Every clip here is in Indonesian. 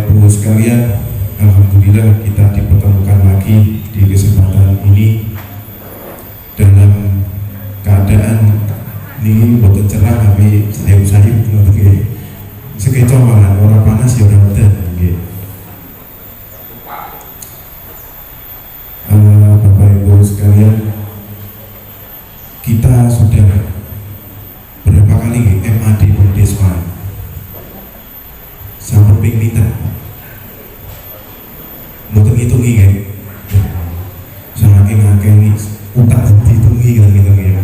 Ibu sekalian, alhamdulillah kita dipertemukan lagi di kesempatan ini dalam keadaan ini boten cerah tapi sayup-sayup sekeco malah orang panas ya orang udan Bapak Ibu sekalian, kita sudah berapa kali MAD Bundesma sampai pinter boten ngitungi kan saking ngakeni utak dihitungi kan gitu ya.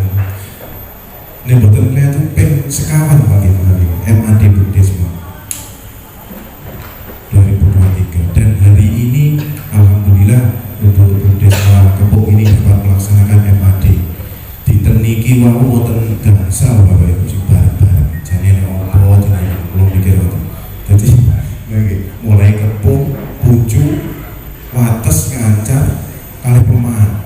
Ini boten kelihatan ping sekawan pakai MAD Bundesma 2023, dan hari ini alhamdulillah untuk Bundesma Kepok ini dapat melaksanakan MAD diterniki wau boten gangsal Bapak Ibu sing bareng-bareng jane opo jenenge belum mikir waktu. Jadi mulai Kepok, Bucu, Wates, Ngancar, kali Pemaan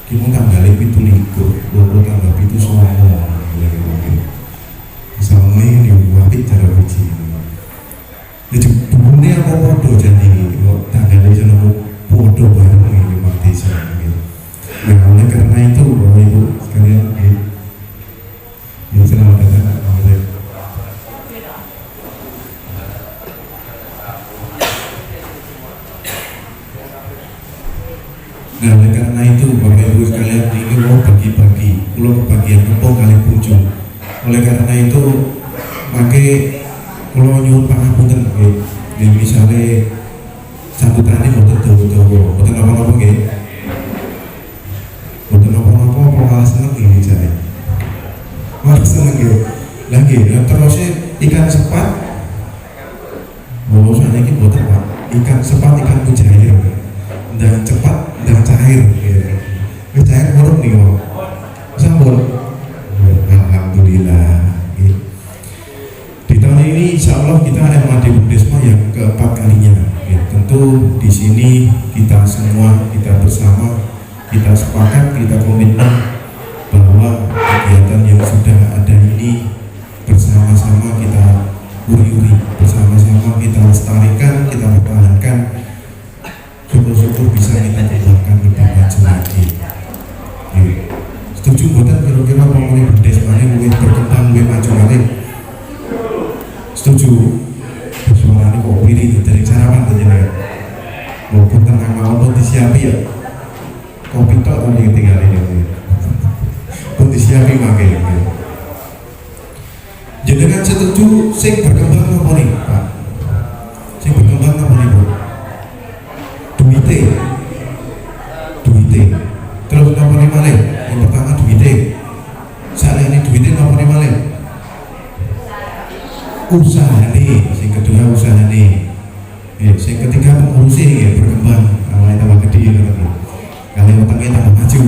kita tanggal 17 loro tanggal 7 Songo Songo ini wapit cara uji jadi bukunya apa podo jadi tanggal itu nemu podo bareng ini mati saya nah oleh karena itu Bapak Ibu sekalian selamat datang. Nah, oleh karena itu Bapak Ibu sekalian ini mau bagi-bagi pulau bagian Kepok kali Pucung. Oleh karena itu pakai pulau nyuwun pangapunten nggih. Misale sambutannya boten dawa-dawa, boten apa-apa nggih. Boten apa-apa malah seneng nggih jane. Malah seneng nggih. Lah nggih, terus ikan sepat. Bahwa iki boten Pak. Ikan sepat, ikan mujair. Dan cepat dan cair gitu. Cair buruk nih Pak sambut alhamdulillah gitu. Di tahun ini insya Allah kita MAD Bundesma yang keempat kalinya gitu. Tentu di sini kita semua kita bersama kita sepakat kita komitmen bahwa kegiatan yang sudah ada ini bersama-sama kita uri-uri, bersama-sama kita lestarikan, kita pertahankan, syukur-syukur bisa kita kembangkan lebih maju lagi. Setuju buatan kira-kira pemulih Bundesma ini mungkin berkembang lebih maju lagi? Setuju? Suaranya kok pilih dari sarapan tadi ya. Walaupun tenang mau pun disiapi ya. Kopi tok atau tinggal ini pun disiapi makai. Jenengan setuju sing berkembang apa nih Pak? Sing berkembang apa nih Bu? Duite terus apa nih malih? Yang pertama duite saat ini duite apa nih malih? Usaha nih, yang kedua usaha nih yang ketiga pengurusnya ya berkembang awalnya tambah gede kalau otaknya tambah maju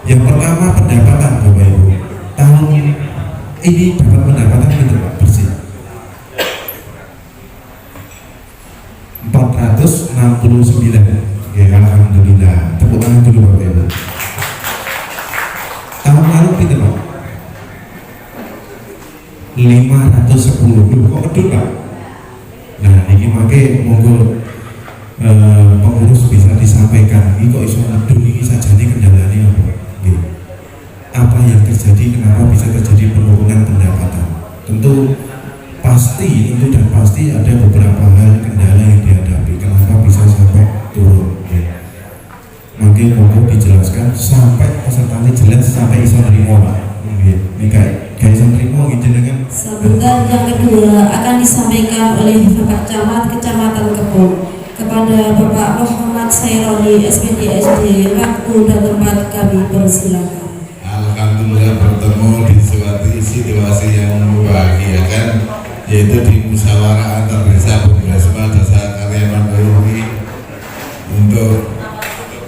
yang pertama pendapatan Bapak Ibu tahun ini dapat pendapatan gitu Pak bersih 469 ya alhamdulillah, tepuk tangan dulu Bapak Ibu. Tahun lalu kita Pak 510 dulu kok betul Pak. Nah ini pakai monggo pengurus bisa disampaikan ini kok iso medun ini saja nih kendalanya apa gitu. Apa yang terjadi, kenapa bisa terjadi penurunan pendapatan? Tentu pasti ada beberapa hal kendala yang dihadapi kenapa bisa sampai turun ya. Mungkin mau dijelaskan sampai pesertanya jelas sampai iso nerimo Pak ini kayak iso nerimo gitu dengan sambutan yang kedua akan disampaikan oleh Bapak Camat Kecamatan Kepok kepada Bapak Muhammad Saironi SPD SD. Waktu dan tempat kami persilakan. Alhamdulillah bertemu di suatu situasi yang membahagiakan, yaitu di musyawarah antar desa Bundesma Desa Karyawan Bayu untuk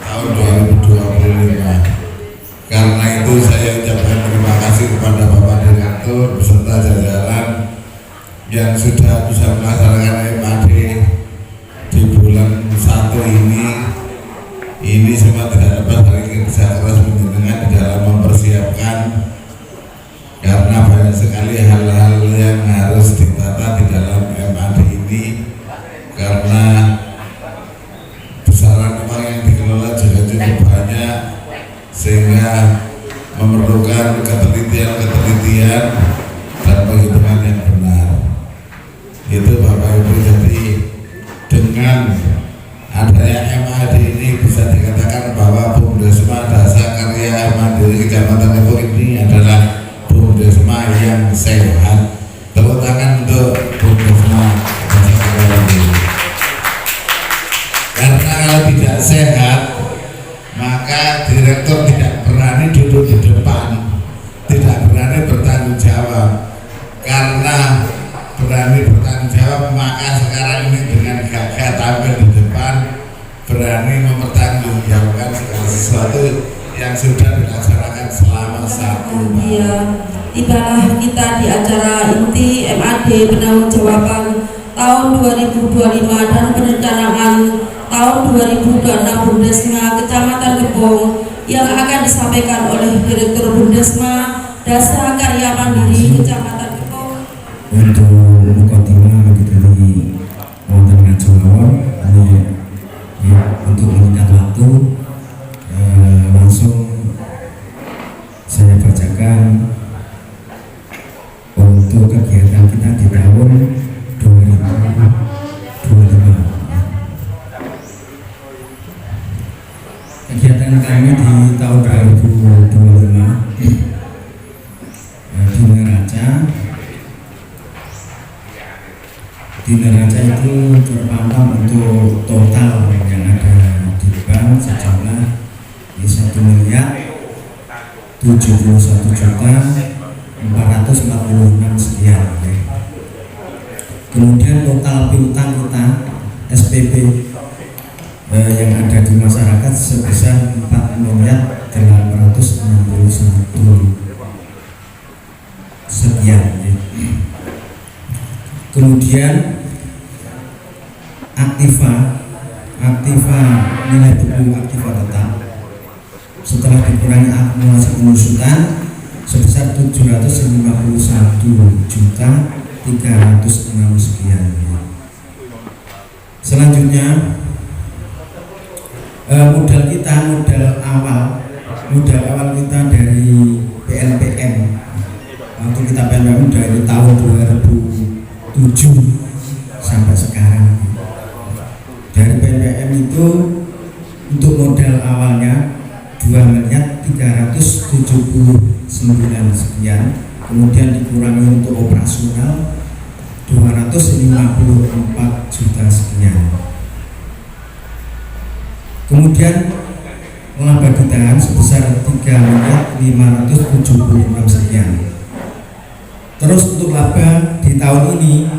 tahun 2025. Karena itu saya ucapkan terima kasih kepada Bapak Direktur beserta jajaran yang sudah bisa melaksanakan MAD di bulan 1 ini. Ini semua tidak dapat dari kerja keras menjenengan di dalam mempersiapkan, karena banyak sekali hal-hal yang harus ditata di dalam MAD ini itu Bapak Ibu. Jadi dengan adanya MAD ini bisa dikatakan bahwa Bumdesma Dasa Karya Mandiri Kecamatan Kepung ini adalah Bumdesma yang sehat. Tepuk tangan untuk Bumdesma Dasa Karya Mandiri. Karena kalau tidak sehat, maka direktur tidak berani duduk di depan, tidak berani bertanggung jawab. Karena berani bertanggung jawab, maka sekarang ini dengan gagah tampil di depan, berani mempertanggungjawabkan segala sesuatu yang sudah dilaksanakan selama 1 tahun. Tibalah kita di acara inti MAD penanggung-jawaban tahun 2025 dan perencanaan tahun 2026 Bumdesma Kecamatan Kepung yang akan disampaikan oleh Direktur Bumdesma Dasa Karya Mandiri Kecamatan Kepung. Untuk mukadimah begitu di wonten ngajeng ini untuk meningkat waktu langsung saya bacakan untuk kegiatan kita di tahun 2025. Kegiatan kami di tahun 2025 di neraca itu terpantau untuk total yang ada di bank sejumlah 1.071.446 sekian. Kemudian total piutang kita SPP yang ada di masyarakat sebesar 4.861 sekian. Kemudian aktiva nilai buku aktiva tetap setelah dikurangi akumulasi pengusutan sebesar 751.306 sekian. Selanjutnya modal awal kita dari PLPM. Waktu kita PLPM dari tahun 2007 sampai sekarang. Dari PLPM itu untuk modal awalnya 2.379 sekian, kemudian dikurangi untuk operasional 254 juta sekian. Kemudian laba ditahan sebesar 3.576 sekian. Terus untuk laba di tahun ini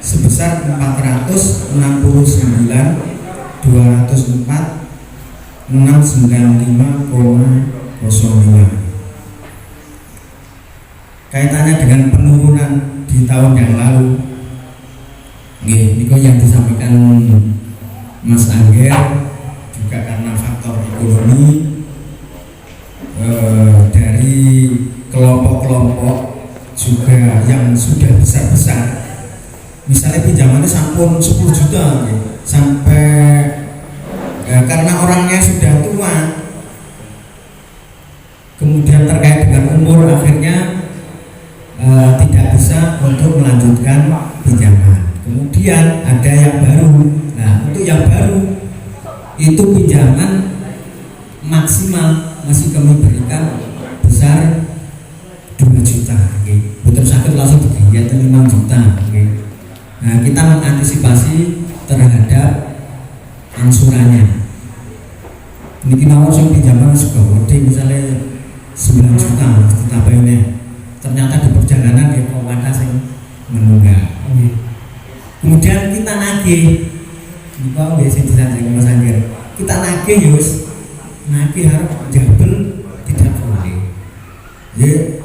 sebesar 469.204.695,05. Kaitannya dengan penurunan di tahun yang lalu, ini yang disampaikan Mas Angger, juga karena faktor ekonomi dari kelompok-kelompok juga yang sudah besar-besar. Misalnya pinjamannya sampun 10 juta sampai karena orangnya sudah tua, kemudian terkait dengan umur akhirnya tidak bisa untuk melanjutkan pinjaman. Kemudian ada yang baru. Nah, untuk yang baru itu pinjaman maksimal masih kami berikan besar 2 juta. Betul sakit langsung dibayar 5 juta. Nah, kita mengantisipasi terhadap angsurannya. Ini kita langsung pinjaman juga gede, misalnya 9 juta ditambahinnya. Ternyata di perjalanan dia kok ada yang menunggak. Kemudian kita nagih, kita biasa disanjung Mas Angger. Kita nagih yus, nagih harus jabel tidak boleh. Ya,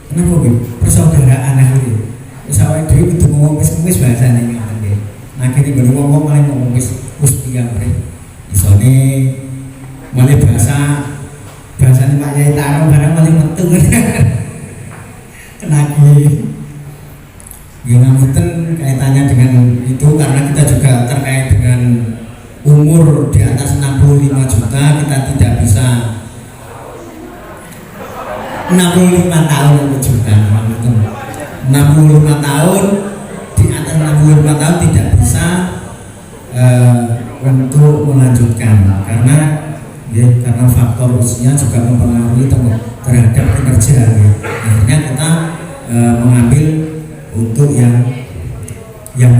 kenapa gitu? Persaudaraan itu. Pesawat itu ngomong wis bahasane ngoten nggih. Nagih iki ngomong malah ngomong wis piye mrene. Isone malah bahasane Pak Yai Tarung barang malah metu. Kenagih. Gimana mungkin kaitannya dengan itu karena kita juga terkait dengan umur di atas 65 juta kita tidak bisa 65 tahun juta 65 tahun di atas 65 tahun tidak bisa untuk melanjutkan karena faktor usia juga mempengaruhi terhadap kinerja ya. Akhirnya kita mengambil untuk yang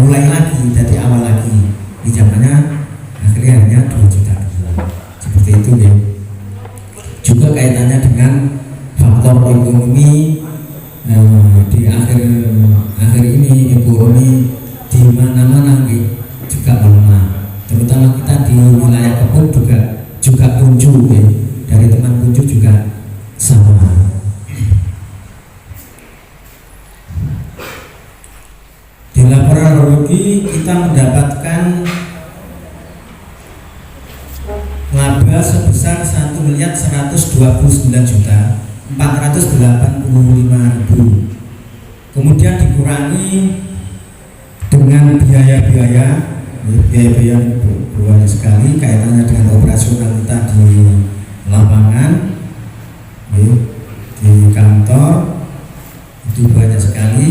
mulai lagi dari awal lagi pinjamannya akhirnya hanya 2 juta seperti itu ya. Juga kaitannya dengan faktor ekonomi di akhir ini ekonomi di mana-mana juga melemah, terutama kita di wilayah Kebun juga kunju ya. Dari teman kunju juga sama. Di laporan rugi kita mendapatkan laba sebesar 1.129.485.000. Kemudian dikurangi dengan biaya-biaya banyak sekali kaitannya dengan operasional kita di lapangan, di kantor itu banyak sekali.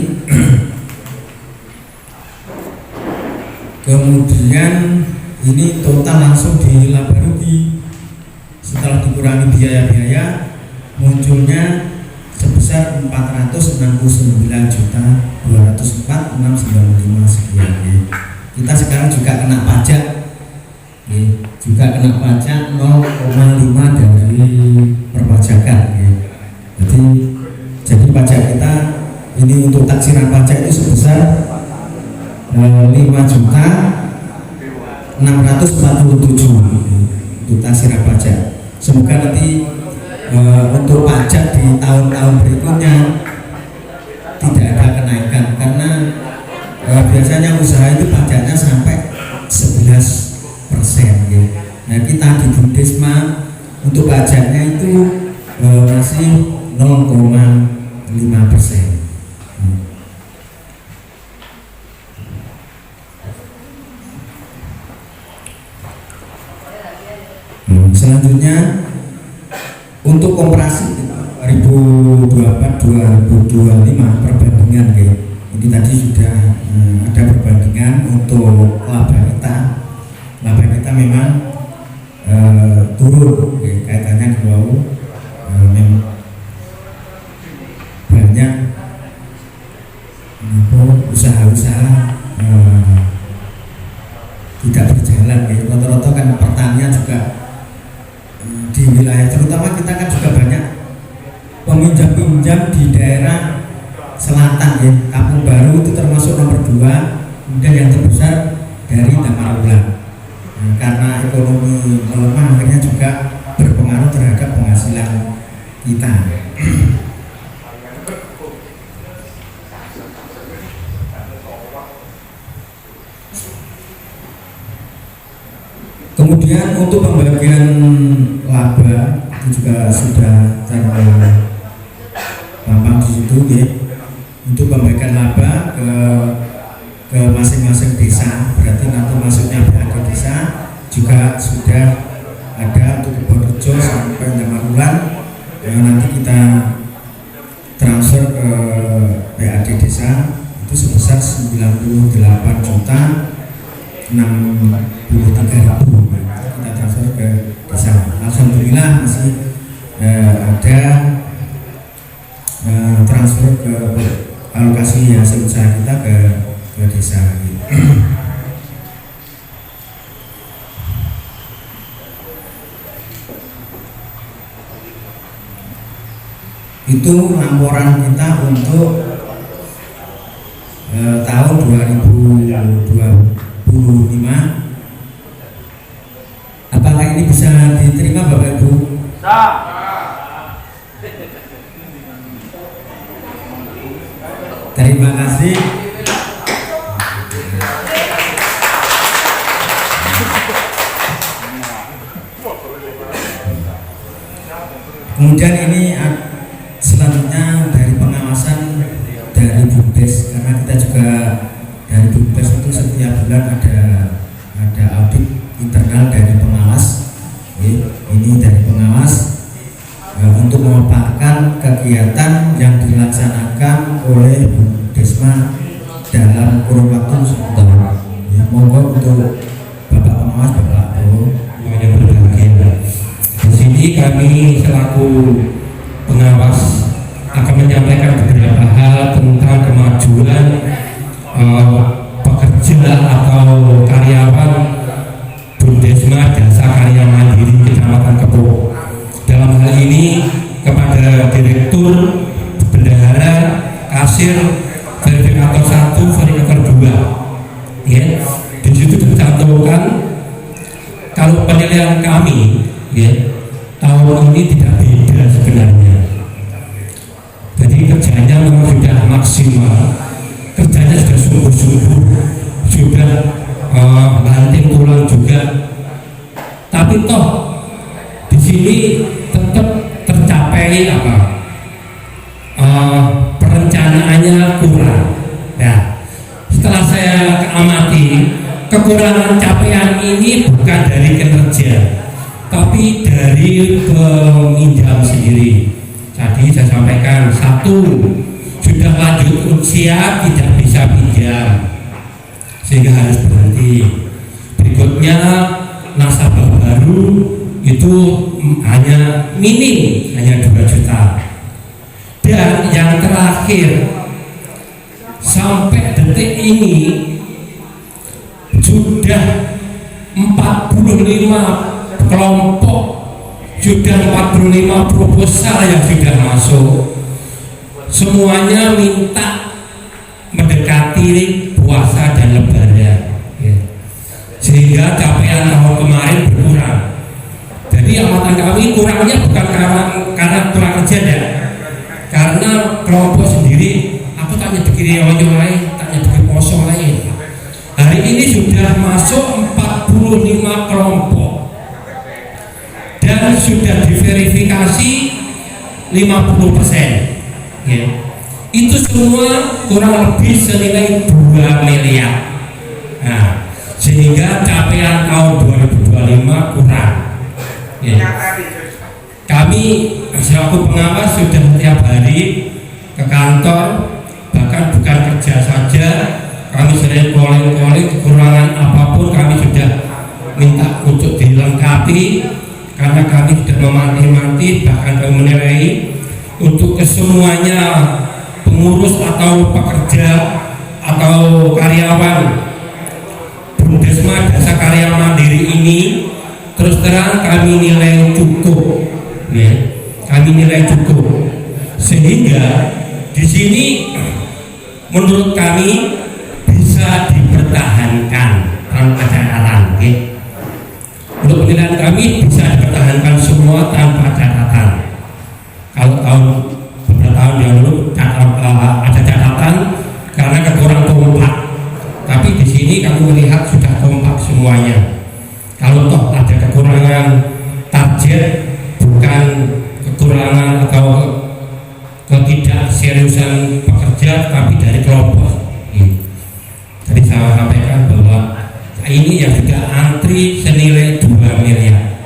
Kemudian ini total langsung di laba rugi setelah dikurangi biaya-biaya munculnya sebesar 469.204.695 sekian. Kita sekarang juga kena pajak, juga kena pajak 0,5 dari perpajakan. Jadi pajak kita ini untuk taksiran pajak itu sebesar 5.647 untuk taksiran pajak. Semoga nanti untuk pajak di tahun-tahun berikutnya tidak ada kenaikan karena biasanya usaha itu pajaknya sampai 11% ya. Nah kita di Bumdesma untuk pajaknya itu masih 0,5%. Selanjutnya untuk komparasi 2024-2025 perbandingan ya. Ini tadi sudah ada perbandingan untuk laba kita memang turun ya, kaitannya dengan memang banyak usaha-usaha tidak berjalan ya. Rata-rata kan pertanian juga di wilayah terutama kita kan juga banyak peminjam-pinjam di daerah selatan ya. Kampung Baru itu termasuk nomor 2, kemudian yang terbesar dari Tamarulan. Karena ekonomi melemah akhirnya juga berpengaruh terhadap penghasilan kita. Kemudian untuk pembagian laba itu juga sudah terpampang di situ ya. Untuk pembagian laba ke masing-masing desa, berarti nanti masuknya PAD desa juga sudah ada untuk Kebonrejo sampai Tamarulan. Nanti kita transfer ke PAD desa itu sebesar 98.063.000 kita transfer ke desa. Alhamdulillah masih ada transfer ke alokasi hasil usaha kita ke desa. Itu laporan kita untuk tahun 2025. Apakah ini bisa diterima Bapak Ibu? Terima kasih. Kemudian ini selanjutnya dari pengawasan dari Bumdes, karena kita juga dari Bumdes itu setiap bulan ada audit internal dari pengawas. Ini dari pengawas untuk memaparkan kegiatan yang dilaksanakan oleh Bumdesma dalam kurun waktu sebentar. Ya, monggo untuk Bapak Pengawas, Bapak yang berbahagia. Di sini kami selaku pengawas akan menyampaikan beberapa hal tentang kemajuan pekerja atau karyawan Bundesma Jasa Karya Mandiri Kecamatan Kepok. Dalam hal ini kepada direktur, bendahara, kasir, verifikator 1, verifikator 2. Ya, di situ dicantumkan kalau penilaian kami, ya, tahun ini tidak beda sebenarnya. Jadi kerjanya memang sudah maksimal, kerjanya sudah sungguh-sungguh, sudah banting tulang juga. Tapi toh di sini tetap tercapai perencanaannya kurang. Ya, setelah saya amati, kekurangan capaian ini bukan dari kinerja, tapi dari peminjam sendiri. Tadi saya sampaikan, satu, sudah lanjut usia tidak bisa pinjam sehingga harus berhenti. Berikutnya, nasabah baru itu hanya minim, hanya 2 juta. Dan yang terakhir, sampai detik ini sudah 45 kelompok, sudah 45 proposal yang sudah masuk. Semuanya minta mendekati puasa dan lebaran, ya. Sehingga capaian tahun kemarin berkurang. Jadi amatan kami kurangnya bukan karena kurang kerja, ya. Karena kelompok sendiri, aku tanya begini lain, tanya begini poso lain. Hari ini sudah masuk 45 kelompok dan sudah diverifikasi 50%. Ya. Itu semua kurang lebih senilai 2 miliar. Nah, sehingga capaian tahun 2025 kurang. Ya. Kami selaku pengawas sudah setiap hari ke kantor, bahkan bukan kerja saja, kami sering calling kekurangan apapun kami sudah minta untuk dilengkapi, karena kami sudah memanti-manti, bahkan kami menilai untuk kesemuanya pengurus atau pekerja atau karyawan Bundesma Jasa Karya Mandiri ini terus terang kami nilai cukup, ya. Kami nilai cukup, sehingga di sini menurut kami bisa dipertahankan tanpa catatan, ya. Untuk penilaian kami bisa dipertahankan semua tanpa catatan. Kalau beberapa tahun yang lalu ada catatan karena kekurangan kompak, tapi di sini kami melihat sudah kompak semuanya. Kalau toh ada kekurangan target, bukan kekurangan atau ketidakseriusan pekerja, tapi dari kelompok. Jadi saya sampaikan bahwa ini yang sudah antri senilai 2 miliar.